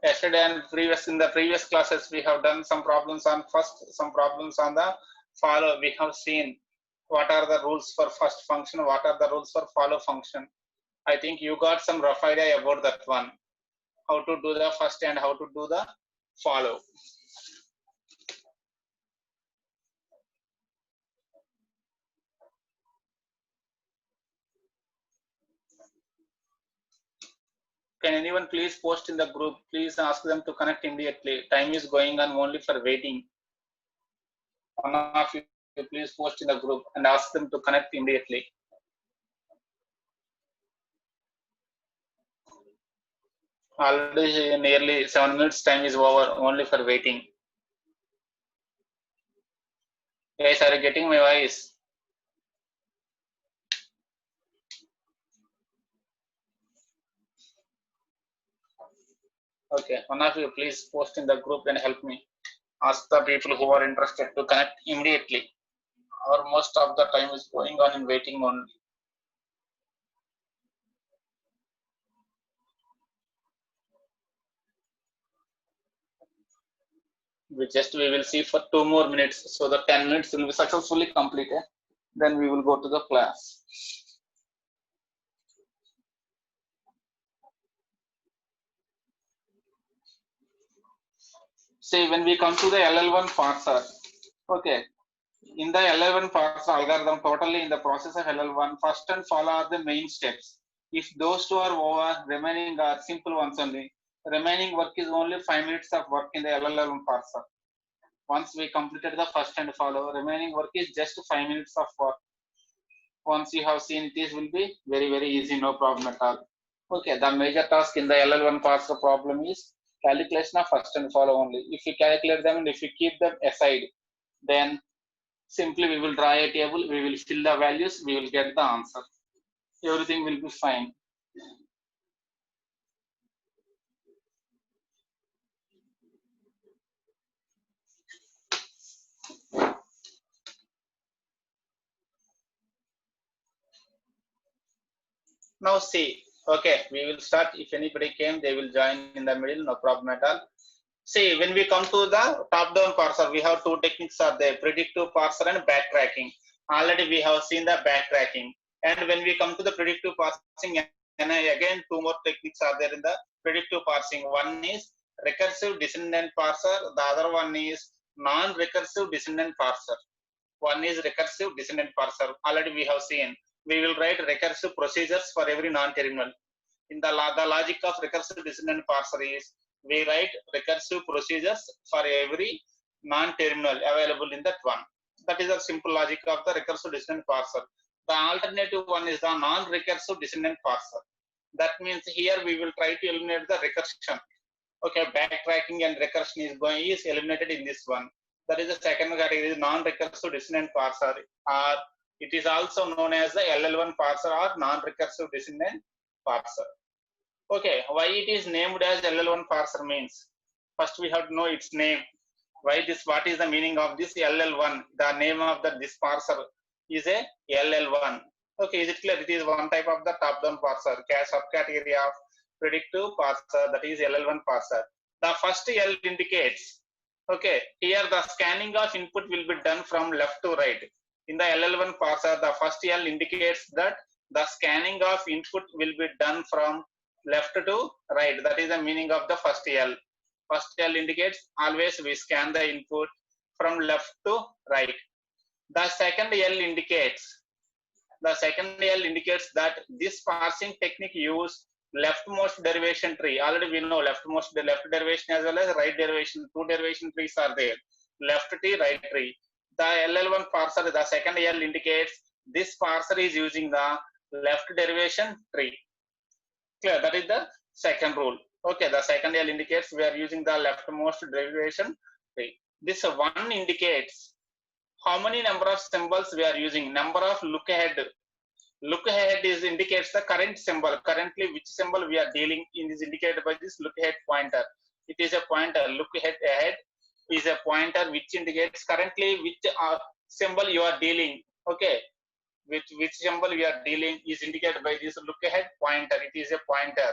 Yesterday and in the previous classes, we have done some problems on first, some problems on the follow. We have seen what are the rules for first function, what are the rules for follow function. I think you got some rough idea about that one, how to do the first and how to do the follow. Can anyone please post in the group? Please ask them to connect immediately. Time is going on only for waiting. One of you please post in the group and ask them to connect immediately. Already nearly 7 minutes time is over only for waiting. Guys, are you getting my voice? Okay, one of you please post in the group and help me. Ask the people who are interested to connect immediately. Or most of the time is going on in waiting only. We will see for 2 more minutes, so the 10 minutes will be successfully completed. Then we will go to the class. See, when we come to the LL1 parser, okay, in the LL1 parser algorithm, totally in the process of LL1, first and follow are the main steps. If those two are over, remaining are simple ones only. Remaining work is only 5 minutes of work in the LL1 parser. Once we completed the first and follow, remaining work is just 5 minutes of work. Once you have seen this will be very, very easy, no problem at all. Okay, the major task in the LL1 parser problem is calculation of first and follow only. If you calculate them and if you keep them aside, then simply we will draw a table, we will fill the values, we will get the answer. Everything will be fine. Now see, okay, we will start. If anybody came, they will join in the middle, no problem at all. See, when we come to the top-down parser, we have two techniques are there, predictive parser and backtracking. Already we have seen the backtracking. And when we come to the predictive parsing, and again, two more techniques are there in the predictive parsing. One is recursive descendant parser. The other one is non-recursive descendant parser. One is recursive descendant parser. Already we have seen. We will write recursive procedures for every non-terminal. In the logic of recursive descendant parser is we write recursive procedures for every non-terminal available in that one. That is the simple logic of the recursive descendant parser. The alternative one is the non-recursive descendant parser. That means here we will try to eliminate the recursion. Okay, backtracking and recursion is eliminated in this one. That is the second category, non-recursive descendant parser, or it is also known as the LL1 parser or non-recursive descendant parser. Okay, why it is named as LL1 parser means, first we have to know its name. Why this? What is the meaning of this LL1? The name of this parser is a LL1. Okay, is it clear? It is one type of the top-down parser, subcategory of predictive parser, that is LL1 parser. The first L indicates, okay, here the scanning of input will be done from left to right. In the LL1 parser, the first L indicates that the scanning of input will be done from left to right. That is the meaning of the first L. First L indicates always we scan the input from left to right. The second L indicates that this parsing technique use leftmost derivation tree. Already we know left derivation as well as right derivation. Two derivation trees are there. Left tree, right tree. The LL1 parser, the second L indicates this parser is using the left derivation tree. Clear? That is the second rule. Okay, the second L indicates we are using the leftmost derivation tree. This one indicates how many number of symbols we are using. Number of look ahead. Look ahead indicates the current symbol. Currently, which symbol we are dealing in is indicated by this look ahead pointer. It is a pointer. Look ahead is a pointer which indicates currently which symbol you are dealing. Okay, with which symbol we are dealing is indicated by this look ahead pointer. It is a pointer.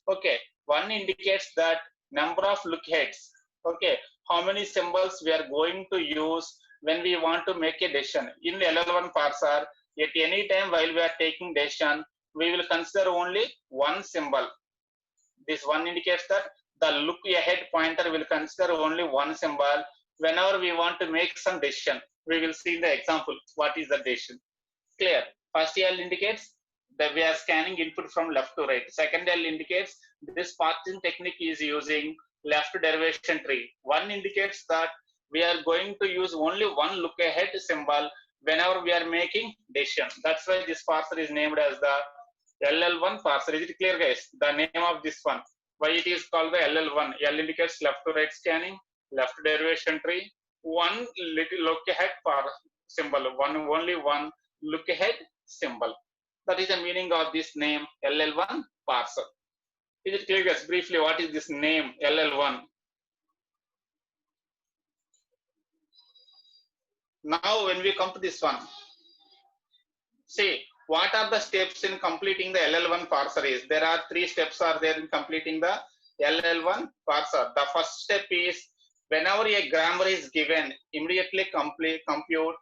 Okay, one indicates that number of look heads. Okay, how many symbols we are going to use when we want to make a decision. In LL1 parser, at any time while we are taking decision, we will consider only one symbol. This one indicates that the look ahead pointer will consider only one symbol whenever we want to make some decision. We will see in the example what is the decision. Clear? First L indicates that we are scanning input from left to right. Second L indicates this parsing technique is using left derivation tree. One indicates that we are going to use only one look ahead symbol whenever we are making decision. That's why this parser is named as the LL1 parser. Is it clear, guys? The name of this one. Why it is called the LL1? L indicates left to right scanning, left derivation tree, one little look ahead symbol, only one look ahead symbol. That is the meaning of this name LL1 parser. Is it clear, guys? Briefly, what is this name LL1? Now, when we come to this one, see what are the steps in completing the LL1 parser is. There are 3 steps are there in completing the LL1 parser. The first step is whenever a grammar is given, immediately compute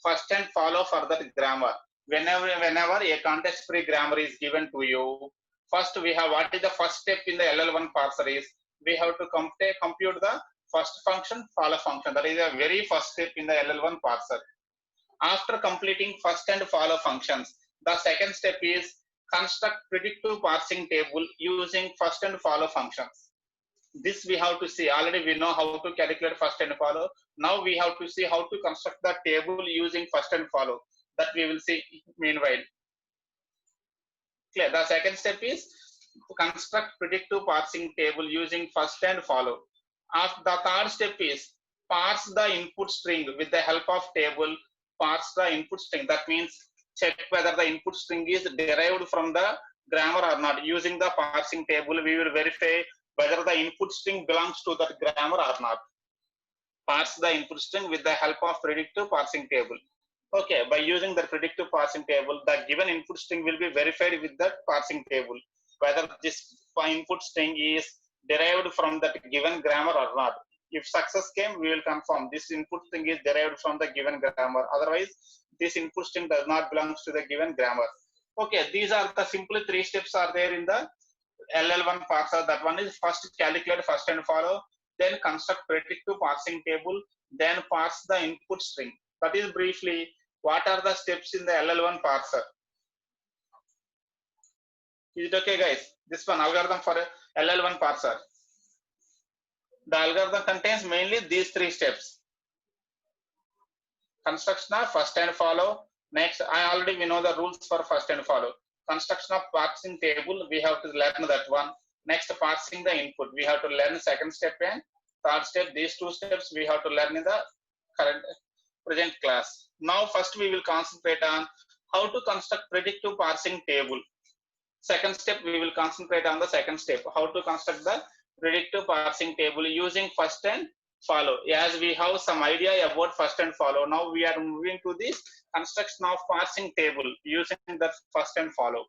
first and follow for that grammar. Whenever a context-free grammar is given to you, first we have what is the first step in the LL1 parser is we have to compute the first function, follow function. That is the very first step in the LL1 parser. After completing first and follow functions, the second step is construct predictive parsing table using first and follow functions. This we have to see. Already we know how to calculate first and follow. Now we have to see how to construct the table using first and follow. That we will see meanwhile. Clear? The second step is construct predictive parsing table using first and follow. After the third step is parse the input string with the help of table. Parse the input string. That means check whether the input string is derived from the grammar or not. Using the parsing table, we will verify whether the input string belongs to that grammar or not. Parse the input string with the help of predictive parsing table. Okay, by using the predictive parsing table, the given input string will be verified with that parsing table, whether this input string is derived from that given grammar or not. If success came, we will confirm this input string is derived from the given grammar. Otherwise, this input string does not belong to the given grammar. Okay, these are the simple 3 steps are there in the LL1 parser. That one is first calculate first and follow, then construct predictive parsing table, then parse the input string. That is briefly what are the steps in the LL1 parser. Is it okay, guys? This one algorithm for LL1 parser. The algorithm contains mainly these 3 steps. Construction of first and follow. Next, we know the rules for first and follow. Construction of parsing table, we have to learn that one. Next, parsing the input, we have to learn second step and third step. These 2 steps we have to learn in the present class. Now, first we will concentrate on how to construct predictive parsing table. Second step, we will concentrate on the second step, how to construct the predictive parsing table using first and follow. As we have some idea about first and follow, now we are moving to this construction of parsing table using the first and follow.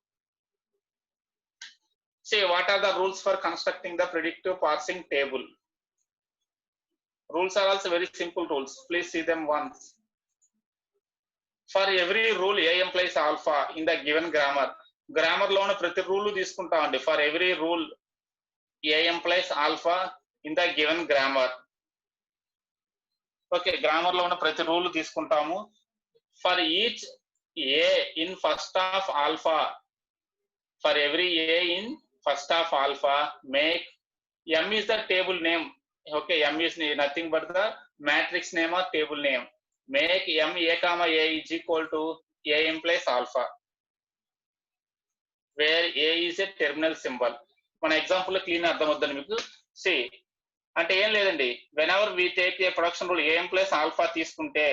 See, what are the rules for constructing the predictive parsing table? Rules are also very simple rules. Please see them once. For every rule, A implies alpha in the given grammar. Grammar lo una prati rule తీసుకుంటామండి. For every rule, A implies alpha in the given grammar. Okay, grammar lo una prati rule తీసుకుంటాము. For each A in first of alpha, for every A in first of alpha, make M is the table name. Okay, M is nothing but the matrix name or table name. Make M A comma A is equal to A implies alpha, where A is a terminal symbol. మన example clean అర్థం అవుతుంది మీకు. C అంటే ఏం లేదండి, whenever we take a production rule A plus alpha తీసుకుంటే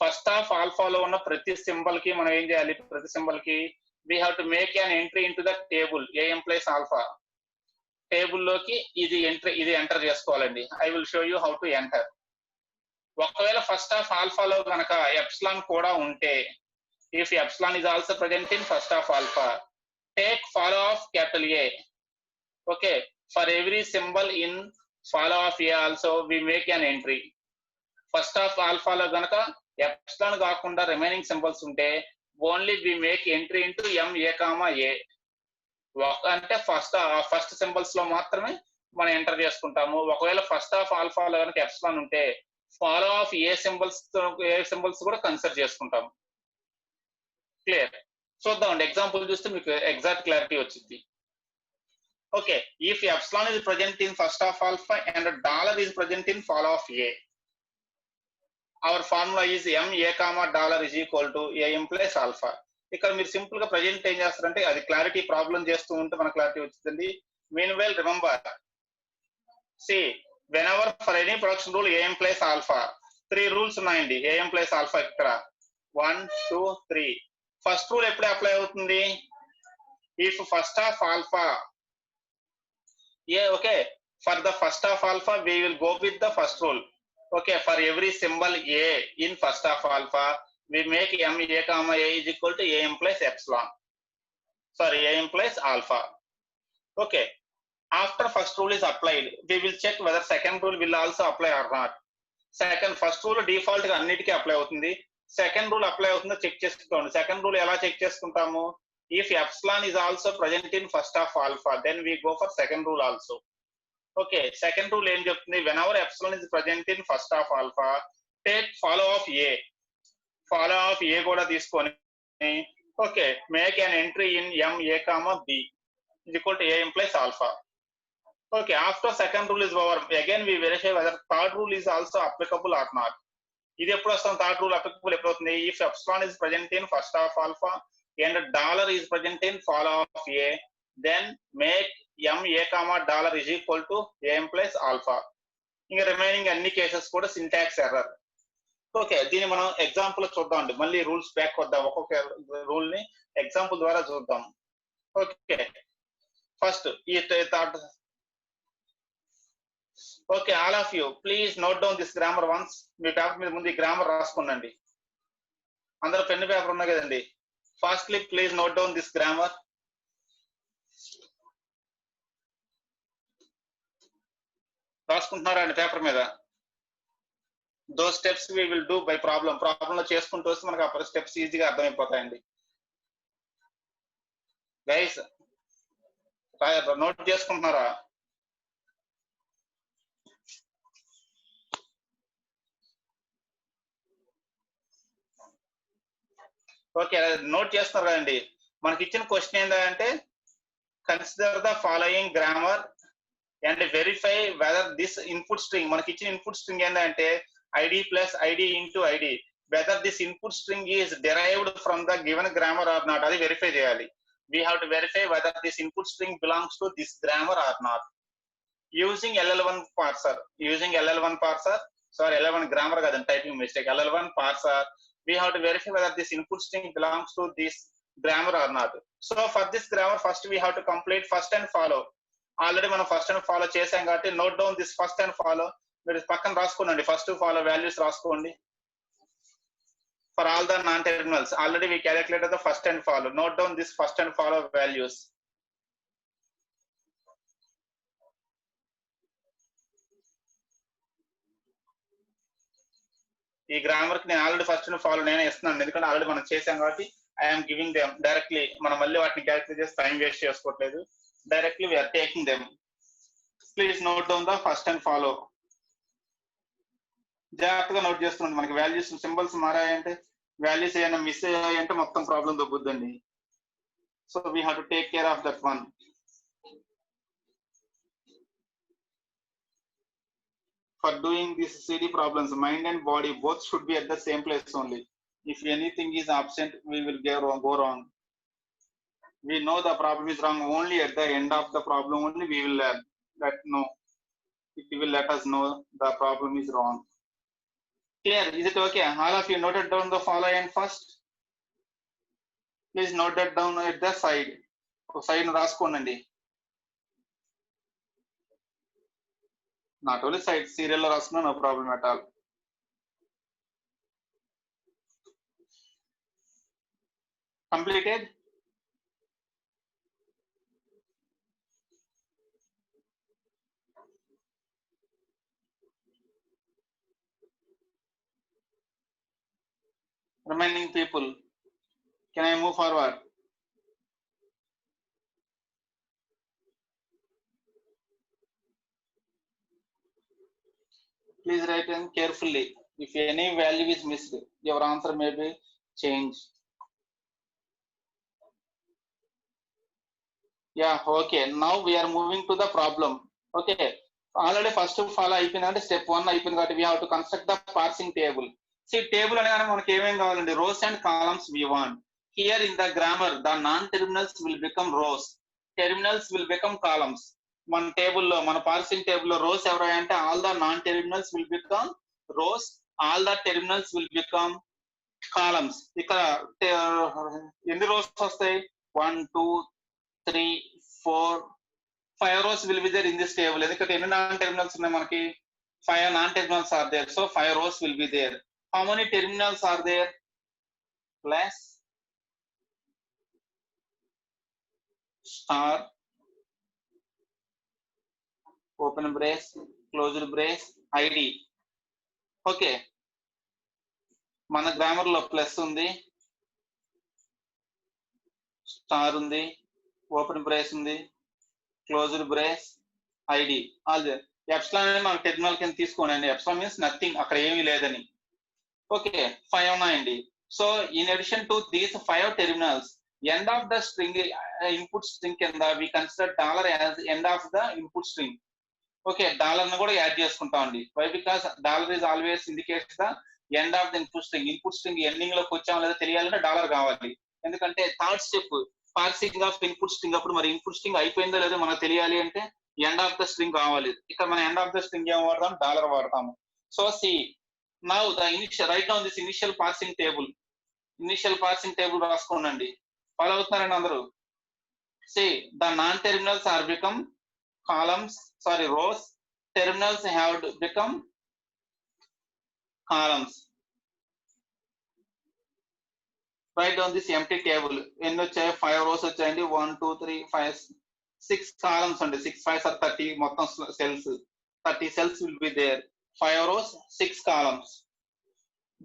first of ఆల్ఫాలో ఉన్న ప్రతి సింబల్ కి మనం ఏం చేయాలి, ప్రతి సింబల్ కి we have to make an entry in to the table AM plus alpha. Table లోకి ఇది ఎంటర్ చేసుకోవాలండి. I will show you how to enter. ఒకవేళ ఫస్ట్ ఆఫ్ ఆల్ఫాలో కనుక ఎప్సిలాన్ కూడా ఉంటే, if epsilon is also present in first of alpha, take follow of capital A. Okay, for every symbol in follow of A also we make an entry. First of alpha lo ganaka epsilon కాకుండా remaining symbols ఉంటే only we make entry into MA, A. అంటే first symbols లో మాత్రమే మనం enter చేసుకుంటాము. ఒకవేళ first of ఆల్ఫాలో కనుక epsilon ఉంటే ఫాలో ఆఫ్ ఏ సింబల్స్ కూడా కన్సిడర్ చేసుకుంటాము. క్లియర్? చూద్దామండి ఎగ్జాంపుల్ చూస్తే మీకు ఎగ్జాక్ట్ క్లారిటీ వచ్చింది. Okay, if epsilon is present in first of alpha and dollar is present in follow of A, our formula is MA, dollar is equal to A implies alpha. ఇక్కడ మీరు simple గా present ఏం చేస్తారంటే అది clarity problem చేస్తూ ఉంటే మన clarity వచ్చిందండి. Mean well remember, see when ever for any production rule A implies alpha, 3 rules ఉన్నాయండి ఏ implies alpha. ఇక్కడ 1 2 3. ఫస్ట్ రూల్ ఎప్పుడు అప్లై అవుతుంది? If first of alpha okay, for the first of alpha we will go with the first rule. Okay, for every symbol A in first of alpha we make MA, A is equal to A implies epsilon, sorry A implies alpha. Okay, after first rule is applied we will check whether second rule will also apply or not. first rule default గా అన్నిటికీ apply అవుతుంది. Second rule apply అవుతుందో check చేసుకోండి. Second rule ఎలా check చేసుకుంటాము? If epsilon is also present in first of alpha, then we go for second rule also. Okay, second rule em cheptundi, whenever epsilon is present in first of alpha, take follow of A. Follow of A kuda teeskoni, okay, make an entry in MA, B is equal to A implies alpha. Okay, after second rule is over, again we verify whether third rule is also applicable or not. ఇది ఎప్పుడు వస్తుంది? Third rule applicable ఎప్పుడు అవుతుంది? If epsilon is present in first of alpha and dollar is present in follow of A, then make MA, dollar is equal to A implies alpha. ఇంకా remaining అన్ని cases కూడా syntax error. Okay, దీన్ని మనం example చూద్దాం అండి. మళ్ళీ rules back వద్దాం, ఒక్కొక్క రూల్ ని ఎగ్జాంపుల్ ద్వారా చూద్దాం. ఓకే, ఫస్ట్ ఈ third. Okay, all of you please note down this grammar once. Me paper మీద ముందు ఈ గ్రామర్ రాసుకోండి. అందరూ పెన్ పేపర్ ఉన్నాయి కదండి. Firstly, please note down this grammar. రాసుకుంటున్నారా అండి పేపర్ మీద? those steps we will do by problem లో చేసుకుంటూ వస్తే మనకు ఆ స్టెప్స్ ఈజీగా అర్థమైపోతాయండి. గైస్ నోట్ చేసుకుంటున్నారా? ఓకే, నోట్ చేస్తున్నారు కదండి. మనకి ఇచ్చిన క్వశ్చన్ ఏంటంటే consider the following grammar and verify whether this input string, మనకి ఇచ్చిన ఇన్పుట్ స్ట్రింగ్ ఏంటంటే ID plus ID into ID, whether this input string is derived from the given grammar or not, అది verify చేయాలి. We have to verify whether this input string belongs to this grammar or not using LL1 parser. Sorry, LL1 grammar కాదండి, typing mistake. LL1 parser we have to verify whether this input string belongs to this grammar or not. So for this grammar first we have to complete first and follow. Already మనం first and follow చేసాం కాబట్టి note down this first and follow. మీరు పక్కన రాసుకోండి, first follow values రాసుకోండి. For all the non terminals already we calculated the first and follow. Note down this first and follow values. ఈ grammar కి నేను already first follow నేనే ఇస్తున్నాను, ఎందుకంటే ఆల్రెడీ మనం చేసాం కాబట్టి ఐఎమ్ గివింగ్ దెమ్ డైరెక్ట్లీ. మనం మళ్ళీ వాటిని క్యాలిక్యులేట్ చేసి టైం వేస్ట్ చేసుకోవట్లేదు, directly we're taking them. Please note down the first and follow. జాగ్రత్తగా నోట్ చేస్తున్నాండి. మనకి వాల్యూస్ సింబల్స్ మారాయంటే, వాల్యూస్ ఏమైనా మిస్ అయ్యాయంటే మొత్తం ప్రాబ్లం దొబ్బుద్దండి. So we have to take care of that one. For doing these CD problems, mind and body both should be at the same place only. If anything is absent, we will go wrong. We know the problem is wrong only at the end of the problem only we will it will let us know the problem is wrong. Clear? Is it okay? All of you noted down the following first. Please note that down at the side. Side రాసుకోండి. Not only side, serial rasna, no problem at all. Completed? Remaining people, can I move forward? Please write in carefully. If any value is missed, your answer may be changed. Yeah, okay. Now we are moving to the problem. Okay. Already first of all, step 1 we have to construct the parsing table. See, table and rows and columns we want. Here in the grammar, the non-terminals will become rows. Terminals will become columns. One table, one parsing table rows, all the non-terminals will become rows. All the terminals will become columns. In the rows, 1, 2, 3, 4, 5 rows will be there in this table. Any non-terminals, 5 non-terminals are there. So 5 rows will be there. How many terminals are there? Plus star, open brace, closed brace, ID. Okay. మన grammar లో plus ఉంది, star ఉంది, open brace ఉంది, closed brace, ID. All epsilon అనేది మనం terminal కింద తీసుకోండి. Epsilon means nothing, అక్కడ ఏమీ లేదని. ఓకే, 5 ఉన్నాయండి. So in addition to these 5 terminals, end of the string, input string కింద we consider dollar as end of the input string. Okay, dollar ను కూడా యాడ్ చేసుకుంటాం అండి. Why? Because dollar is always indicates the end of the input string. Input string ending లోకి వచ్చామో లేదా తెలియాలంటే dollar కావాలి. ఎందుకంటే third step parsing of input string అప్పుడు మరి ఇన్పుట్ స్ట్రింగ్ అయిపోయిందో లేదో మనకు తెలియాలి అంటే ఎండ్ ఆఫ్ ద స్ట్రింగ్ కావాలి. ఇక్కడ మనం ఎండ్ ఆఫ్ ద స్ట్రింగ్ ఏం వాడతాం? డాలర్ వాడతాము. So see now the initial, write down this initial parsing table. Initial parsing table రాసుకోండి. ఫాలో అవుతున్నారండి అందరూ? See the non terminals are become columns, sorry, rows. Terminals have become columns. Write down this empty table. ఎన్ని వచ్చాయి? 5 rows వచ్చాయండి. 1, 2, 3, 5, 6 columns అండి. 6 5 are 30 మొత్తం cells. 30 cells will be there. 5 rows, 6 columns.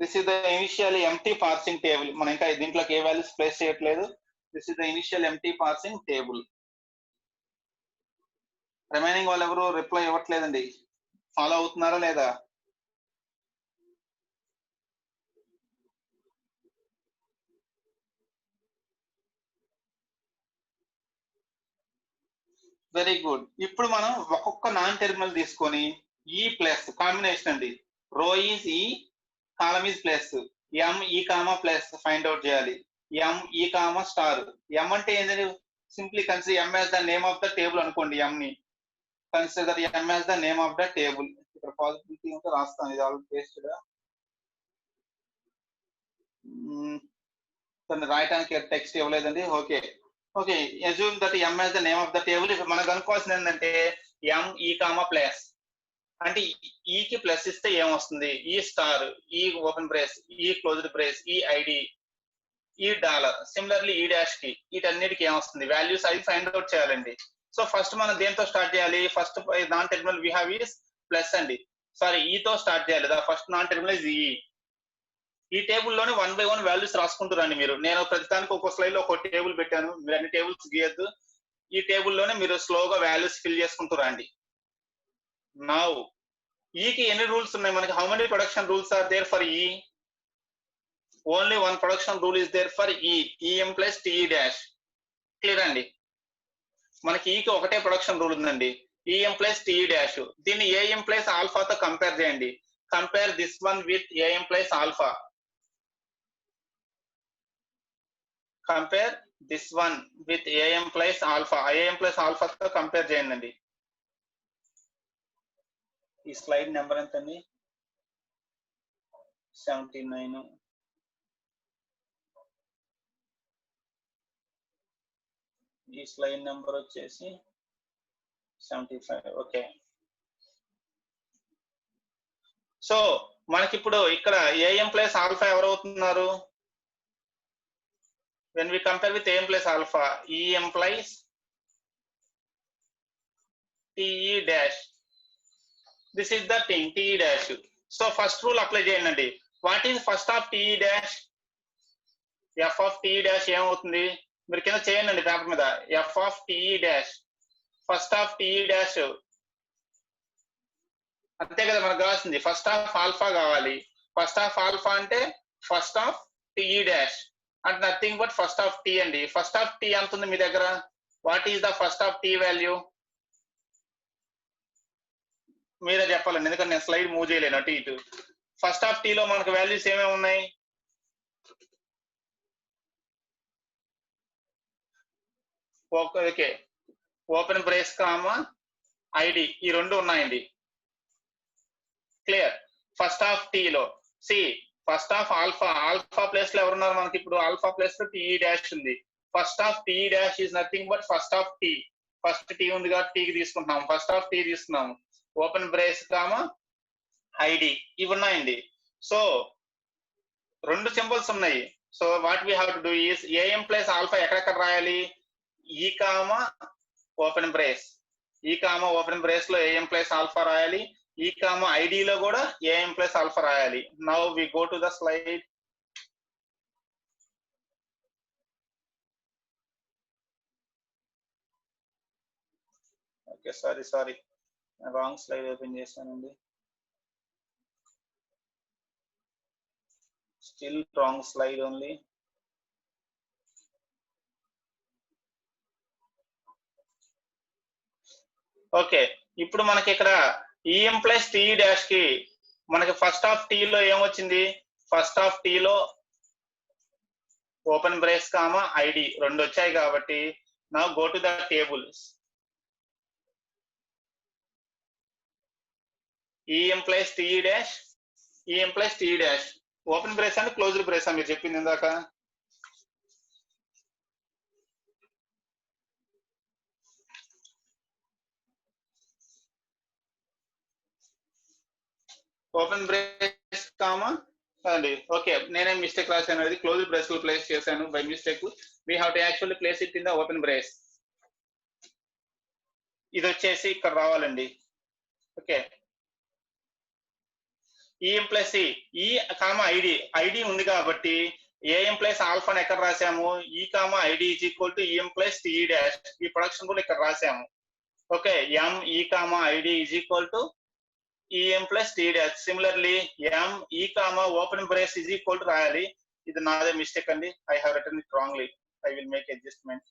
This is the initially empty parsing table. మనం ఇంకా దీంట్లోకి ఏ values place చేయట్లేదు. This is the initial empty parsing table. Remaining వాళ్ళు ఎవరు రిప్లై ఇవ్వట్లేదండి. ఫాలో అవుతున్నారా లేదా? Very good. ఇప్పుడు మనం ఒక్కొక్క నాన్ టెర్మినల్ తీసుకొని ఈ ప్లస్ కాంబినేషన్ అండి. రో ఈజ్ ఈ, column is plus, M E comma plus find out చేయాలి. ఎం ఈ కామా స్టార్. ఎం అంటే ఏంటంటే simply consider M as the name of the table అనుకోండి. ఎం ని consider M as the name of the table. ఇక్కడ possibility ఉంటే రాస్తాను. ఇది ఆల్రెడీ పేస్టెడ్. రాయటానికి టెక్స్ట్ ఇవ్వలేదండి. Okay okay, assume that M as the name of the table. ఇప్పుడు మనకు అనుకోవాల్సింది ఏంటంటే ఎం ఈ కామా ప్లస్ అంటే ఈకి ప్లస్ ఇస్తే ఏమొస్తుంది? ఈ స్టార్, ఈ ఓపెన్ బ్రేస్, ఈ క్లోజ్డ్ బ్రేస్, ఈ ఐడి, ఈ డాలర్. సిమిలర్లీ ఈ డాష్ కి, వీటన్నిటికి ఏమొస్తుంది? వాల్యూస్ అవి ఫైండ్ అవుట్ చేయాలండి. సో ఫస్ట్ మనం దేంతో స్టార్ట్ చేయాలి? First non terminal we have is plus అండి. సారీ, ఈతో స్టార్ట్ చేయాలి. The first non terminal is E. ఈ టేబుల్లోనే 1 by 1 వాల్యూస్ రాసుకుంటారండి మీరు. నేను ప్రతిదానికి ఒక స్లైడ్ లో ఒక టేబుల్ పెట్టాను. మీరు అన్ని టేబుల్స్ గీయద్దు. ఈ టేబుల్లోనే మీరు స్లోగా వాల్యూస్ ఫిల్ చేసుకుంటూ రండి. నౌ ఈకి ఎన్ని రూల్స్ ఉన్నాయి మనకి? How many production rules are there for E? Only one production rule is there for E. EM plus TE dash. Clear అండి? మనకి ఈకి ఒకటే ప్రొడక్షన్ రూల్ ఉందండి, ఈఎం ప్లస్ టిఈ డాష్. దీన్ని ఏఎం ప్లస్ ఆల్ఫాతో కంపేర్ చేయండి. Compare this one with AM plus alpha. Compare this one with AM plus alpha. AM plus ఆల్ఫాతో compare చేయండి. ఈ స్లైడ్ నెంబర్ ఎంతండి? 79. ఈ స్లైడ్ నెంబర్ వచ్చేసి 75. ఓకే, సో మనకి ఇప్పుడు ఇక్కడ ఏఎం ప్లస్ ఆల్ఫా ఎవరు అవుతున్నారు? when we compare with AM plus alpha, E implies TE dash. This is the thing, TE dash. So first rule apply చేయండి. What is first of T dash? F of T dash ఏమవుతుంది? మీరు కింద చేయండి paper మీద. F of T dash, first of T dash అంతే కదా మనకు కావాల్సింది. ఫస్ట్ ఆఫ్ ఆల్ఫా కావాలి. ఫస్ట్ ఆఫ్ ఆల్ఫా అంటే ఫస్ట్ ఆఫ్ టీ డాష్ అంటే nothing but first of T అండి. ఫస్ట్ ఆఫ్ టీ ఎంత ఉంది మీ దగ్గర? What is the first of T value? మీరే చెప్పాలండి, ఎందుకంటే నేను స్లైడ్ మూవ్ చేయలేను అటు ఇటు. ఫస్ట్ ఆఫ్ టీ లో మనకు వాల్యూస్ ఏమేమి ఉన్నాయి? Okay, open brace comma ID ఈ రెండు ఉన్నాయండి. క్లియర్. ఫస్ట్ ఆఫ్ టీ లో see first of alpha, alpha place లో ఎవరున్నారు మనకి? ఇప్పుడు ఆల్ఫా ప్లేస్ లో టీ డాష్ ఉంది. First of T dash is nothing but first of T. First T ఉంది కాబట్టి టీకి తీసుకుంటున్నాం. ఫస్ట్ ఆఫ్ టీ తీసుకున్నాము. ఓపెన్ బ్రేస్ కామా ఐడి ఇవి ఉన్నాయండి. సో రెండు సింబల్స్ ఉన్నాయి. So what we have to do is AM plus alpha ఎక్కడెక్కడ రాయాలి? E comma open brace, E comma open brace లో ఏఎం ప్లస్ ఆల్ఫా రాయాలి. ఈ కామా ఐడి లో కూడా ఏఎం ప్లస్ ఆల్ఫా రాయాలి. Now we go to the slide. Okay, sorry wrong slide open చేశానండి. Still wrong slide only. Okay, ఇప్పుడు మనకి ఇక్కడ EM plus T dash కి మనకి ఫస్ట్ ఆఫ్ టీ లో ఏమొచ్చింది? ఫస్ట్ ఆఫ్ టీ లో ఓపెన్ బ్రేస్ కామా ఐడి రెండు వచ్చాయి కాబట్టి now go to the tables. EM plus T dash, EM plus T dash open brace and closed brace మీరు చెప్పింది ఇందాక. ఓపెన్ బ్రేస్ కామా అండి. ఓకే, నేనే మిస్టేక్ రాశాను, అది క్లోజ్ బ్రేస్ లో ప్లేస్ చేశాను by mistake. We have to actually place it in the open brace. ఇది వచ్చేసి ఇక్కడ రావాలండి. ఓకే, ఈఎం ప్లస్ ఈ కామా ఐడి, ఐడి ఉంది కాబట్టి ఏఎం ప్లస్ ఆల్ఫాని ఎక్కడ రాసాము? E comma ID is equal to EM plus T dash. ఈ ప్రొడక్షన్ కూడా ఇక్కడ రాసాము. Okay, M E comma ID is equal to EM plus T dash. Similarly M E comma open brace is equal to రాయాలి. ఇది నాదే mistake అండి. I have written it wrongly. I will make adjustment.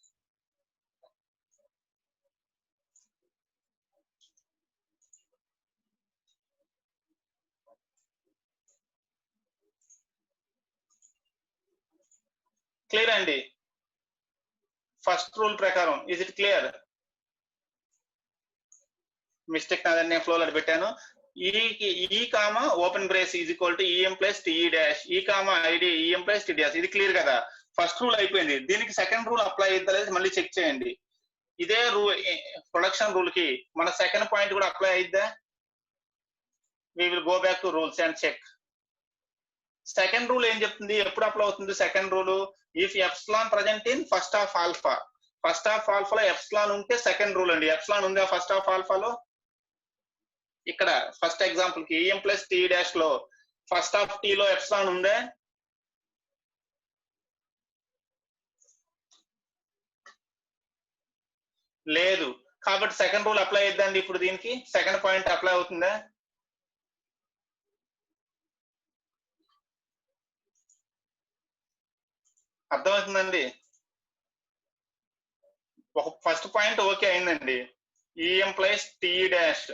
Clear అండి? First rule ప్రకారం is it clear? Mistake నాదని నేను ఫ్లోలో పెట్టాను. E comma open brace is equal to EM plus T dash, E comma ID EM plus T dash. ఇది clear కదా? First rule అయిపోయింది. దీనికి సెకండ్ రూల్ అప్లై అయిద్దా లేదు మళ్ళీ చెక్ చేయండి. ఇదే రూల్ ప్రొడక్షన్ రూల్ కి మన సెకండ్ పాయింట్ కూడా అప్లై అయిద్దా? We will go back to rules and check. Second rule ఏం చెప్తుంది? ఎప్పుడు అప్లై అవుతుంది second rule? If epsilon present in first of alpha. First of ఆల్ఫాలో ఎప్సిలాన్ ఉంటే సెకండ్ రూల్ అండి. ఎప్సిలాన్ ఉందా ఫస్ట్ ఆఫ్ ఆల్ఫాలో? ఇక్కడ ఫస్ట్ ఎగ్జాంపుల్ కి ఈఎం ప్లస్ టీ డాష్ లో ఫస్ట్ ఆఫ్ టీ లో ఎప్సిలాన్ ఉందా? లేదు. కాబట్టి సెకండ్ రూల్ అప్లై అయిద్దండి. ఇప్పుడు దీనికి సెకండ్ పాయింట్ అప్లై అవుతుందా? అర్థమవుతుందండి? ఒక ఫస్ట్ పాయింట్ ఓకే అయిందండి. EM plus T dash,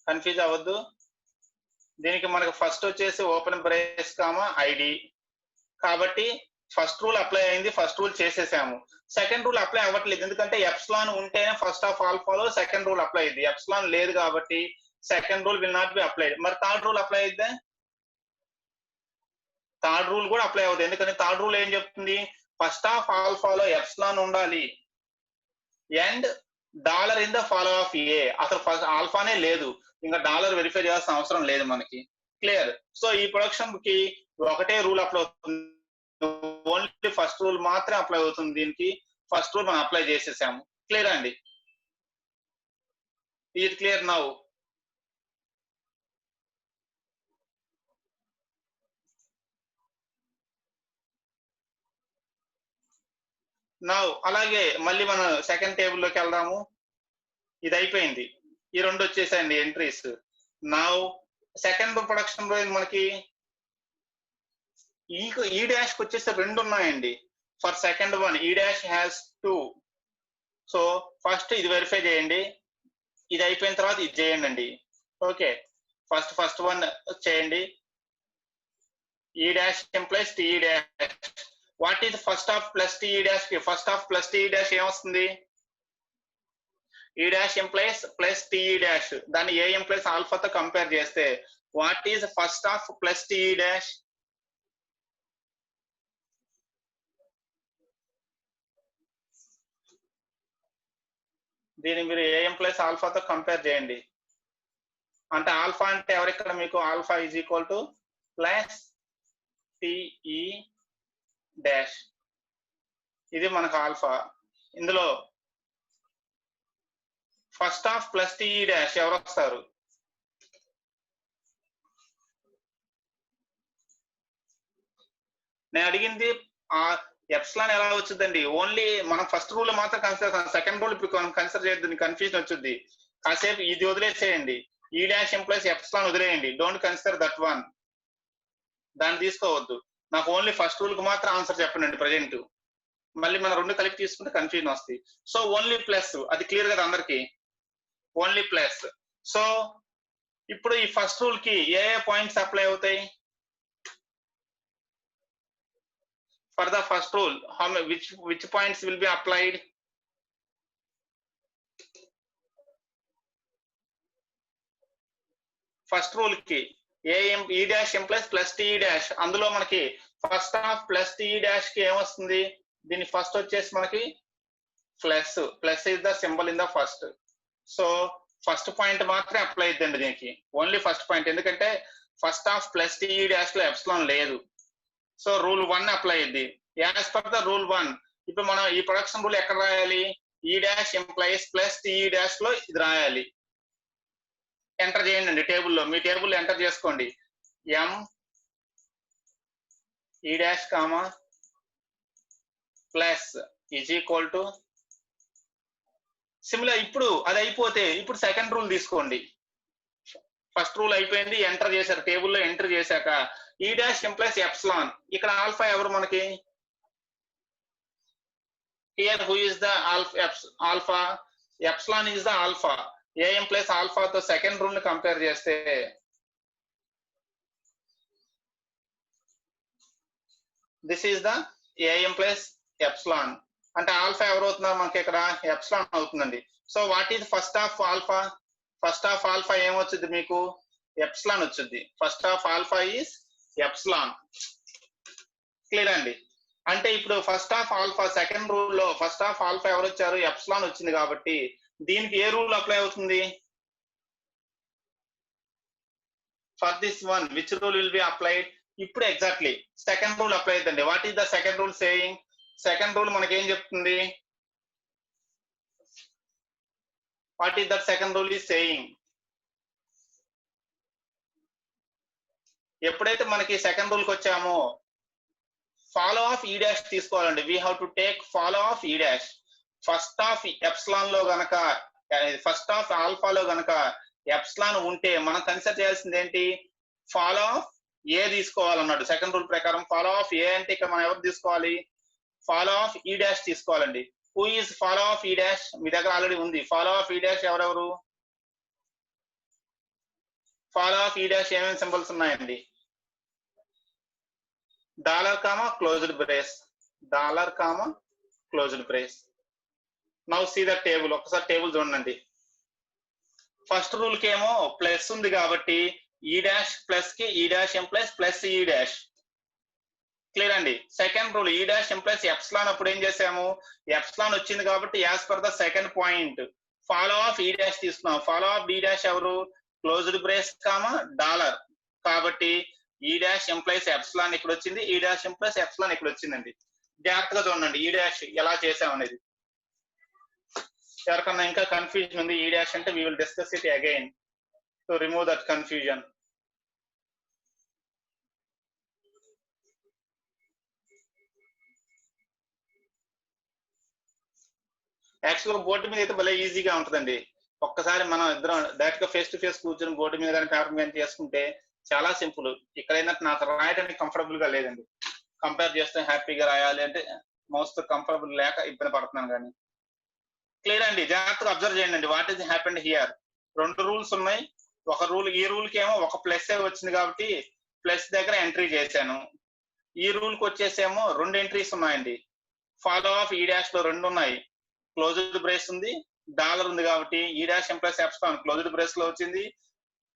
confuse అవ్వద్దు. దీనికి మనకు ఫస్ట్ వచ్చేసి ఓపెన్ బ్రేస్ కామా ఐడి కాబట్టి ఫస్ట్ రూల్ అప్లై అయింది. ఫస్ట్ రూల్ చేసేసాము. సెకండ్ రూల్ అప్లై అవ్వట్లేదు, ఎందుకంటే ఎప్సిలాన్ ఉంటేనే ఫస్ట్ ఆఫ్ ఆల్ఫాలో సెకండ్ రూల్ అప్లై అయింది. ఎప్సిలాన్ లేదు కాబట్టి second rule will not be applied. మరి థర్డ్ రూల్ అప్లై అయిద్దా? థర్డ్ రూల్ కూడా అప్లై అవుతుంది. ఎందుకంటే థర్డ్ రూల్ ఏం చెప్తుంది? ఫస్ట్ ఆఫ్ ఆల్ఫాలో ఎప్సిలాన్ ఉండాలి and dollar in the follow of A. అసలు ఫస్ట్ ఆల్ఫానే లేదు, ఇంకా డాలర్ వెరిఫై చేయాల్సిన అవసరం లేదు మనకి. క్లియర్? సో ఈ ప్రొడక్షన్ కి ఒకటే రూల్ అప్లై అవుతుంది, ఓన్లీ ఫస్ట్ రూల్ మాత్రమే అప్లై అవుతుంది. దీనికి ఫస్ట్ రూల్ మనం అప్లై చేసేసాము. క్లియర్ అండి? ఇది క్లియర్ నౌ? నౌ అలాగే మళ్ళీ మనం సెకండ్ టేబుల్ లోకి వెళ్దాము. ఇది అయిపోయింది. ఈ రెండు వచ్చేసాయండి ఎంట్రీస్. నౌ సెకండ్ ప్రొడక్షన్ లో మనకి ఈ డాష్ కి వచ్చేసి రెండు ఉన్నాయండి. ఫర్ సెకండ్ వన్ ఈ డాష్ హ్యాస్ 2. సో ఫస్ట్ ఇది వెరిఫై చేయండి. ఇది అయిపోయిన తర్వాత ఇది చేయండి అండి. ఓకే, ఫస్ట్ వన్ చేయండి. E dash implies T dash. What is first of plus T dash కి first of plus T dash ఏమొస్తుంది? E dash implies plus T dash. దాన్ని ఏ ఎంప్లాయిస్ ఆల్ఫాతో కంపేర్ చేస్తే what is first of plus T dash? దీన్ని మీరు ఏ implies ఆల్ఫాతో compare చేయండి. అంటే ఆల్ఫా అంటే ఎవరిక్కడ మీకు alpha is equal to plus TE dash. ఇది మనకు ఆల్ఫా. ఇందులో first of plus TE dash ఎవరు వస్తారు? నేను అడిగింది ఎప్సిలాన్ ఎలా వచ్చిందండి? ఓన్లీ మనం ఫస్ట్ రూల్ మాత్రం కన్సిడర్ చేస్తాం. సెకండ్ రూల్ ఇప్పుడు కన్సిడర్ చేయొద్దు, కన్ఫ్యూజన్ వచ్చింది. కాసేపు ఇది వదిలేసేయండి. ఈ డాష్ ఎంప్లాయిస్ ఎప్సిలాన్ వదిలేయండి. Don't consider that one. దాన్ని తీసుకోవద్దు. నాకు ఓన్లీ ఫస్ట్ రూల్ కు మాత్రం ఆన్సర్ చెప్పండి ప్రజెంట్. మళ్ళీ మనం రెండు కలిపి తీసుకుంటే కన్ఫ్యూజన్ వస్తుంది. సో ఓన్లీ ప్లస్, అది క్లియర్ కదా అందరికి? Only plus. సో ఇప్పుడు ఈ ఫస్ట్ రూల్ కి ఏ పాయింట్స్ అప్లై అవుతాయి? For the first rule which points will be applied? First rule కి E dash implies plus T dash. అందులో మనకి first of plus T dash కి ఏమొస్తుంది? దీని ఫస్ట్ వచ్చేసి మనకి plus. Plus is the symbol in the first. So first point మాత్రమే apply అవుతుందండి దీనికి. Only first point. ఎందుకంటే first of plus T dash లో ఎప్సిలాన్ లేదు. సో రూల్ 1 అప్లై అయింది. యాజ్ పర్ ద రూల్ 1 ఇప్పుడు మనం ఈ ప్రొడక్షన్ రూల్ ఎక్కడ రాయాలి? ఈ dash implies plus T dash లో ఇది రాయాలి. ఎంటర్ చేయండి అండి టేబుల్లో. మీ టేబుల్ ఎంటర్ చేసుకోండి. M E dash comma plus is equal to similar. ఇప్పుడు అది అయిపోతే ఇప్పుడు సెకండ్ రూల్ తీసుకోండి. ఫస్ట్ రూల్ అయిపోయింది, ఎంటర్ చేశారు. టేబుల్లో ఎంటర్ చేశాక ఈ డాష్ ఎంప్లాయిస్ ఎప్సిలాన్. ఇక్కడ ఆల్ఫా ఎవరు మనకి? Here who is the alpha? Epsilon is the alpha. A implies ఆల్ఫాతో సెకండ్ రూల్ ని కంపేర్ చేస్తే this is the A implies epsilon. అంటే ఆల్ఫా ఎవరు అవుతున్నారు మనకి ఇక్కడ? ఎప్సిలాన్ అవుతుందండి. So what is first of alpha? First of alpha ఏమొచ్చింది మీకు? ఎప్సిలాన్ వచ్చింది. First of alpha is epsilon. Clear అండి? అంటే ఇప్పుడు first of alpha second rule లో ఫస్ట్ ఆఫ్ ఆల్ఫా ఎవరు వచ్చారు? ఎప్సిలాన్ వచ్చింది. కాబట్టి దీనికి ఏ రూల్ అప్లై అవుతుంది? For this one which rule will be applied? ఇప్పుడు ఎగ్జాక్ట్లీ సెకండ్ రూల్ అప్లై అవుతుంది. What is the second rule saying? Second rule మనకి ఏం చెప్తుంది? What is that second rule is saying? ఎప్పుడైతే మనకి సెకండ్ రూల్ కి వచ్చామో ఫాలో ఆఫ్ ఈ డాష్ తీసుకోవాలండి. We have to take follow of E dash. First of epsilon లో గనక, ఫస్ట్ ఆఫ్ ఆల్ఫాలో గనక ఎప్సిలాన్ ఉంటే మనం కన్సిడర్ చేయాల్సింది ఏంటి? ఫాలో ఆఫ్ ఏ తీసుకోవాలన్నాడు సెకండ్ రూల్ ప్రకారం. ఫాలో ఆఫ్ ఏ అంటే ఇక్కడ మనం ఎవరు తీసుకోవాలి? ఫాలో ఆఫ్ ఈ డాష్ తీసుకోవాలండి. Who is follow of E dash? మీ దగ్గర ఆల్రెడీ ఉంది. ఫాలో ఆఫ్ ఈ డాష్ ఎవరెవరు? ఫాలో ఆఫ్ ఈ డాష్ ఏమేమి సింబల్స్ ఉన్నాయండి? Dollar comma closed brace. Dollar comma closed brace. Now see the table. ఒకసారి table చూడండి. First rule కి ఏమో ప్లస్ ఉంది కాబట్టి ఈ డాష్ ప్లస్ కి ఈ డాష్ ఎంప్లాయిస్ ప్లస్ ఈ డాష్. క్లియర్ అండి? సెకండ్ రూల్ ఈ డాష్ ఎంప్లాయిస్ ఎప్సిలాన్. అప్పుడు ఏం చేసాము? ఎప్సిలాన్ వచ్చింది కాబట్టి as per the second point follow of E dash తీసుకున్నాం. ఫాలో ఆఫ్ డి డాష్ ఎవరు? Closed brace comma dollar. కాబట్టి ఈ డాష్ ఎంప్లాయిస్ ఎప్సిలాన్ ఇక్కడ వచ్చింది, ఈ డాష్ ఎంప్లాయిస్ ఎప్సిలాన్ ఇక్కడ వచ్చిందండి. జాగ్రత్తగా చూడండి ఈ డాష్ ఎలా చేసాం అనేది. ఎవరికన్నా ఇంకా కన్ఫ్యూజన్ ఉంది ఈ డాష్ అంటే we will discuss it again to remove that confusion. యాక్చువల్గా బోర్డు మీద అయితే భలే ఈజీగా ఉంటుందండి. ఒక్కసారి మనం ఇద్దరం డైరెక్ట్ గా ఫేస్ టు ఫేస్ కూర్చొని బోర్డు మీద కానీ పేపర్ మీద చేసుకుంటే చాలా సింపుల్. ఇక్కడ ఏంటంటే నాకు రాయడానికి కంఫర్టబుల్ గా లేదండి. కంపేర్ చేస్తే హ్యాపీగా రాయాలి అంటే మౌస్ తో కంఫర్టబుల్ లేక ఇబ్బంది పడుతున్నాను కానీ. క్లియర్ అండి, జాగ్రత్తగా అబ్జర్వ్ చేయండి. What is happened here? 2 rules ఉన్నాయి. ఒక రూల్, ఈ రూల్ కి ఏమో ఒక ప్లస్ వచ్చింది కాబట్టి ప్లస్ దగ్గర ఎంట్రీ చేశాను. ఈ రూల్ కి వచ్చేసేమో 2 ఎంట్రీస్ ఉన్నాయండి. ఫాలో ఆఫ్ ఈ డాష్ లో 2 ఉన్నాయి. క్లోజ్డ్ బ్రేస్ ఉంది, డాలర్ ఉంది కాబట్టి ఈ డాష్ ఎంప్లస్ ఎప్సిలాన్ క్లోజ్డ్ బ్రేస్ లో వచ్చింది.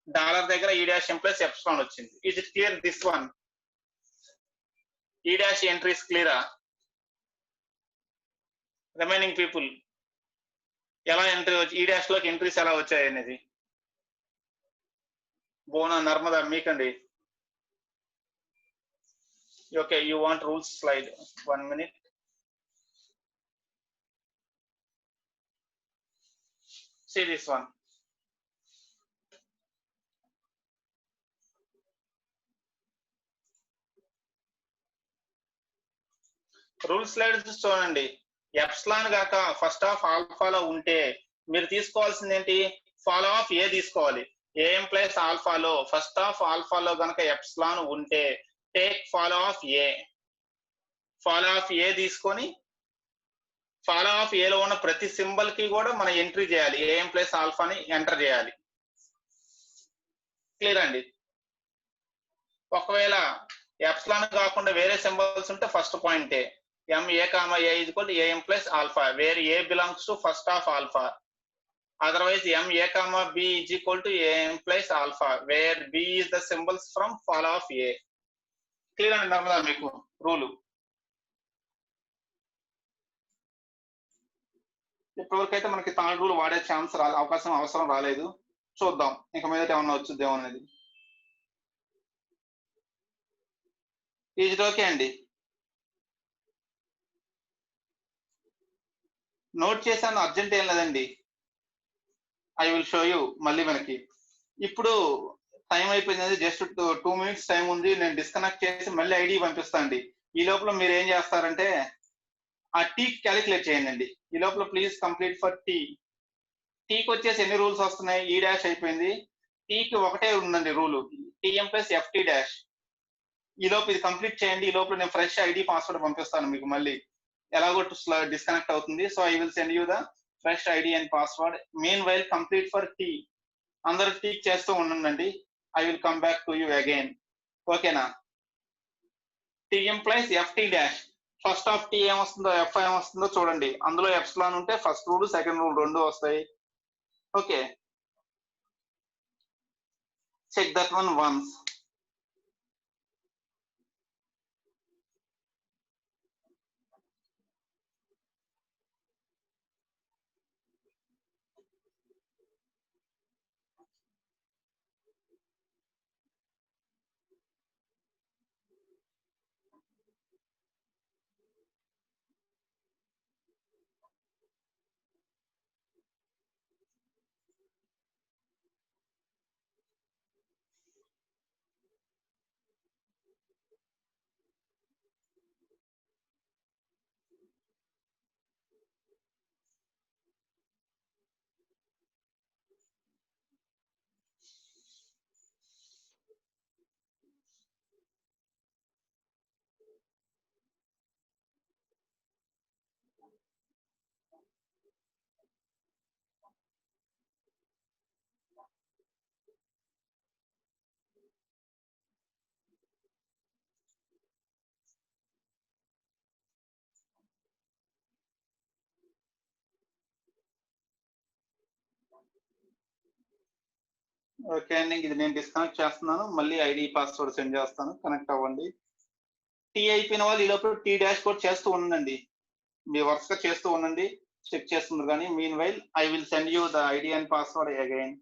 డాలర్ దగ్గర ఈ డాష్ ఎంప్లస్ ఎప్సిలాన్ వచ్చింది. Is it clear this one? ఈ డాష్ ఎంట్రీస్ క్లియరా? రిమైనింగ్ పీపుల్ ఎలా ఎంట్రీ వచ్చి ఈ డాష్ లోకి ఎంట్రీస్ ఎలా వచ్చాయి అనేది. బోనా నర్మదా మీకండి. Okay, you want rules slide? 1 minute. See this one. Rule slides చూడండి. ఎప్సిలాన్ గాక ఫస్ట్ ఆఫ్ ఆల్ఫాలో ఉంటే మీరు తీసుకోవాల్సింది ఏంటి? ఫాలో ఆఫ్ ఏ తీసుకోవాలి. ఏ ఎంప్లైస్ ఆల్ఫాలో ఫస్ట్ ఆఫ్ ఆల్ఫాలో గనక ఎప్సిలాన్ ఉంటే take follow of A. Follow of A తీసుకొని ఫాలో ఆఫ్ ఏలో ఉన్న ప్రతి సింబల్ కి కూడా మనం ఎంట్రీ చేయాలి. ఏ ఎంప్లైస్ ఆల్ఫాని ఎంటర్ చేయాలి. క్లియర్ అండి? ఒకవేళ ఎప్సిలాన్ కాకుండా వేరే సింబల్స్ ఉంటే ఫస్ట్ పాయింటే MA, A is equal to A implies alpha, where A belongs to first of alpha. Otherwise, MA, B is equal to A implies alpha, where B is the symbols from fall of A. Clear and normal మీకు rule. ఇప్పటివరకైతే మనకి third rule వాడే chance అవసరం రాలేదు. చూద్దాం ఇక మీదట ఏమన్నా వచ్చుద్దేమో అనేది. ఈజ్ ఇట్ ఓకే అండి? నోట్ చేశాను, అర్జెంట్ ఏం లేదండి. ఐ విల్ షో యూ మళ్ళీ మనకి. ఇప్పుడు టైం అయిపోయింది, జస్ట్ 2 minutes టైం ఉంది. నేను డిస్కనెక్ట్ చేసి మళ్ళీ ఐడి పంపిస్తాను అండి. ఈ లోపల మీరు ఏం చేస్తారంటే ఆ టీ క్యాలిక్యులేట్ చేయండి. ఈ లోపల ప్లీజ్ కంప్లీట్ ఫర్ టీ. టీకి వచ్చేసి ఎన్ని రూల్స్ వస్తున్నాయి? ఈ డాష్ అయిపోయింది. టీకి ఒకటే ఉందండి rule, TM plus FT dash. ఈ లోపు ఇది కంప్లీట్ చేయండి. ఈ లోపల నేను ఫ్రెష్ ఐడి పాస్వర్డ్ పంపిస్తాను మీకు. మళ్ళీ ఎలాగో డిస్కనెక్ట్ అవుతుంది. So I will send you the fresh ID and password. Meanwhile complete for T. అందరూ టీక్ చేస్తూ ఉండండి. I will come back to you again. ఓకేనా? T implies FT dash. First of T ఏమొస్తుందో ఎఫ్ ఏమొస్తుందో చూడండి. అందులో ఎప్సిలాన్ ఉంటే ఫస్ట్ రూల్ సెకండ్ రూల్ 2 వస్తాయి. Okay, check that one ones. Okay అండి, ఇది నేను డిస్కనెక్ట్ చేస్తున్నాను. మళ్ళీ ఐడి పాస్వర్డ్ సెండ్ చేస్తాను, కనెక్ట్ అవ్వండి. టీ అయిపోయిన వాళ్ళు ఈ లోపల టీ డాష్ బోర్డ్ చేస్తూ ఉండండి. మీ వర్క్స్ గా చేస్తూ ఉండండి, చెక్ చేస్తున్నారు కానీ. Mean while I will send you the ID and password again.